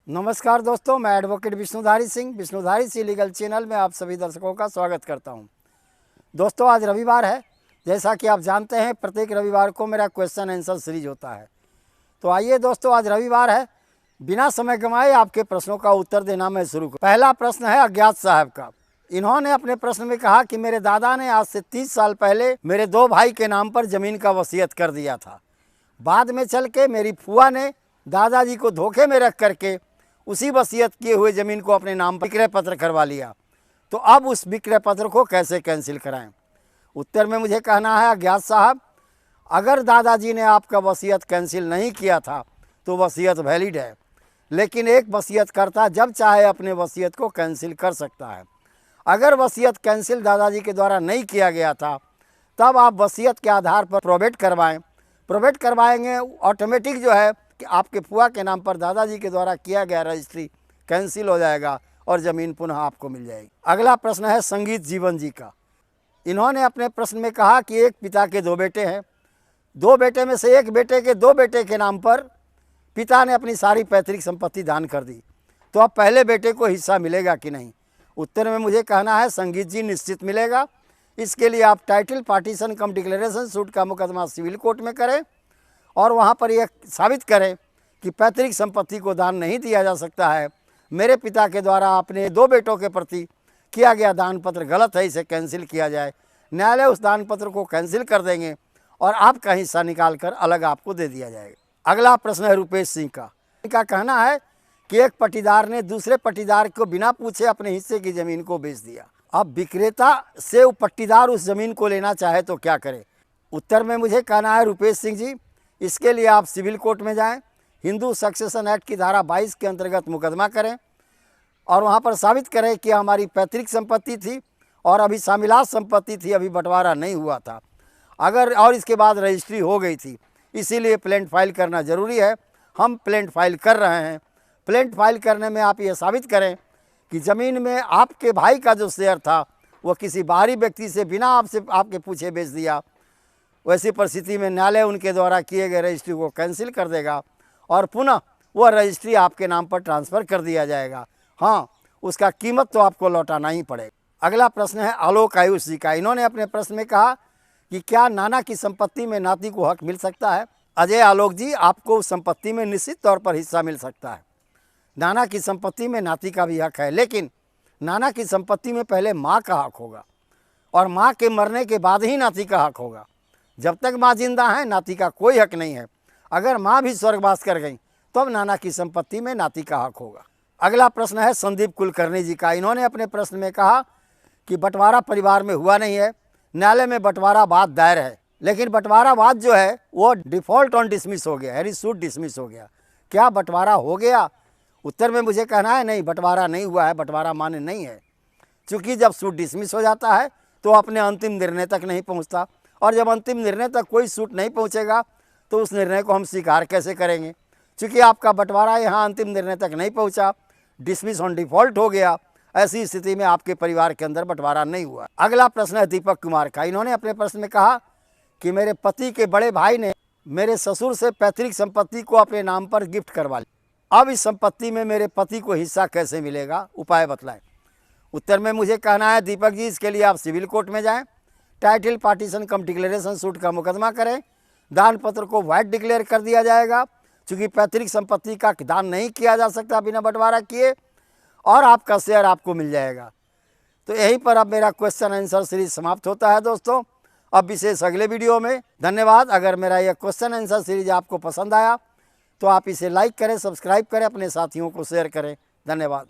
नमस्कार दोस्तों, मैं advocate Vishnudhari Singh legal channel में आप सभी दर्शकों का स्वागत करता हूं। दोस्तों, आज रविवार है। जैसा कि आप जानते हैं, प्रत्येक रविवार को मेरा क्वेश्चन आंसर सीरीज होता है। तो आइए दोस्तों, आज रविवार है, बिना समय गंवाए आपके प्रश्नों का उत्तर देना मैं शुरू करूँ। पहला प्रश्न है अज्ञात साहब का। इन्होंने अपने प्रश्न में कहा कि मेरे दादा ने आज से 30 साल पहले मेरे 2 भाई के नाम पर ज़मीन का वसीयत कर दिया था। बाद में चल के मेरी फुआ ने दादाजी को धोखे में रख करके उसी वसीयत किए हुए ज़मीन को अपने नाम पर विक्रय पत्र करवा लिया। तो अब उस विक्रय पत्र को कैसे कैंसिल कराएं? उत्तर में मुझे कहना है अज्ञात साहब, अगर दादाजी ने आपका वसीयत कैंसिल नहीं किया था तो वसीयत वैलिड है, लेकिन एक वसीयतकर्ता जब चाहे अपने वसीयत को कैंसिल कर सकता है। अगर वसीयत कैंसिल दादाजी के द्वारा नहीं किया गया था तब आप वसीयत के आधार पर प्रोबेट करवाएं। प्रोबेट करवाएंगे, ऑटोमेटिक जो है कि आपके फुआ के नाम पर दादाजी के द्वारा किया गया रजिस्ट्री कैंसिल हो जाएगा और ज़मीन पुनः आपको मिल जाएगी। अगला प्रश्न है संगीत जीवन जी का। इन्होंने अपने प्रश्न में कहा कि एक पिता के 2 बेटे हैं, 2 बेटे में से एक बेटे के 2 बेटे के नाम पर पिता ने अपनी सारी पैतृक संपत्ति दान कर दी, तो अब पहले बेटे को हिस्सा मिलेगा कि नहीं? उत्तर में मुझे कहना है संगीत जी, निश्चित मिलेगा। इसके लिए आप टाइटल पार्टीशन कम डिक्लेरेशन सूट का मुकदमा सिविल कोर्ट में करें और वहाँ पर यह साबित करें कि पैतृक संपत्ति को दान नहीं दिया जा सकता है। मेरे पिता के द्वारा अपने 2 बेटों के प्रति किया गया दान पत्र गलत है, इसे कैंसिल किया जाए। न्यायालय उस दान पत्र को कैंसिल कर देंगे और आपका हिस्सा निकाल कर अलग आपको दे दिया जाएगा। अगला प्रश्न है रुपेश सिंह का। इनका कहना है कि एक पट्टीदार ने दूसरे पट्टीदार को बिना पूछे अपने हिस्से की ज़मीन को बेच दिया। अब विक्रेता से वो पट्टीदार उस ज़मीन को लेना चाहे तो क्या करे? उत्तर में मुझे कहना है रुपेश सिंह जी, इसके लिए आप सिविल कोर्ट में जाएं, हिंदू सक्सेशन एक्ट की धारा 22 के अंतर्गत मुकदमा करें और वहां पर साबित करें कि हमारी पैतृक संपत्ति थी और अभी शामिलात संपत्ति थी, अभी बंटवारा नहीं हुआ था, अगर और इसके बाद रजिस्ट्री हो गई थी, इसीलिए प्लेंट फाइल करना ज़रूरी है। हम प्लेंट फाइल कर रहे हैं। प्लेंट फाइल करने में आप ये साबित करें कि ज़मीन में आपके भाई का जो शेयर था वो किसी बाहरी व्यक्ति से बिना आपके पूछे बेच दिया। वैसी परिस्थिति में न्यायालय उनके द्वारा किए गए रजिस्ट्री को कैंसिल कर देगा और पुनः वह रजिस्ट्री आपके नाम पर ट्रांसफ़र कर दिया जाएगा। हाँ, उसका कीमत तो आपको लौटाना ही पड़ेगा। अगला प्रश्न है आलोक आयुष जी का। इन्होंने अपने प्रश्न में कहा कि क्या नाना की संपत्ति में नाती को हक मिल सकता है? अजय आलोक जी, आपको उस संपत्ति में निश्चित तौर पर हिस्सा मिल सकता है। नाना की संपत्ति में नाती का भी हक है, लेकिन नाना की संपत्ति में पहले माँ का हक होगा और माँ के मरने के बाद ही नाती का हक होगा। जब तक माँ जिंदा है नाती का कोई हक नहीं है। अगर माँ भी स्वर्गवास कर गई तब नाना की संपत्ति में नाती का हक होगा। अगला प्रश्न है संदीप कुलकर्णी जी का। इन्होंने अपने प्रश्न में कहा कि बंटवारा परिवार में हुआ नहीं है, न्यायालय में बंटवारा वाद दायर है, लेकिन बंटवारा वाद जो है वो डिफ़ॉल्ट ऑन डिसमिस हो गया, यानी सूट डिसमिस हो गया। क्या बंटवारा हो गया? उत्तर में मुझे कहना है नहीं, बंटवारा नहीं हुआ है, बंटवारा मान्य नहीं है। चूँकि जब सूट डिसमिस हो जाता है तो अपने अंतिम निर्णय तक नहीं पहुँचता, और जब अंतिम निर्णय तक कोई सूट नहीं पहुंचेगा तो उस निर्णय को हम स्वीकार कैसे करेंगे? क्योंकि आपका बंटवारा यहाँ अंतिम निर्णय तक नहीं पहुंचा, डिसमिस ऑन डिफ़ॉल्ट हो गया। ऐसी स्थिति में आपके परिवार के अंदर बंटवारा नहीं हुआ। अगला प्रश्न है दीपक कुमार का। इन्होंने अपने प्रश्न में कहा कि मेरे पति के बड़े भाई ने मेरे ससुर से पैतृक संपत्ति को अपने नाम पर गिफ्ट करवा ली। अब इस संपत्ति में मेरे पति को हिस्सा कैसे मिलेगा? उपाय बतलाएं। उत्तर में मुझे कहना है दीपक जी, इसके लिए आप सिविल कोर्ट में जाएँ, टाइटल पार्टीशन कम डिक्लेरेशन सूट का मुकदमा करें, दान पत्र को वाइड डिक्लेयर कर दिया जाएगा, क्योंकि पैतृक संपत्ति का दान नहीं किया जा सकता बिना बंटवारा किए, और आपका शेयर आपको मिल जाएगा। तो यहीं पर अब मेरा क्वेश्चन आंसर सीरीज समाप्त होता है दोस्तों। अब विशेष अगले वीडियो में। धन्यवाद। अगर मेरा यह क्वेश्चन आंसर सीरीज आपको पसंद आया तो आप इसे लाइक करें, सब्सक्राइब करें, अपने साथियों को शेयर करें। धन्यवाद।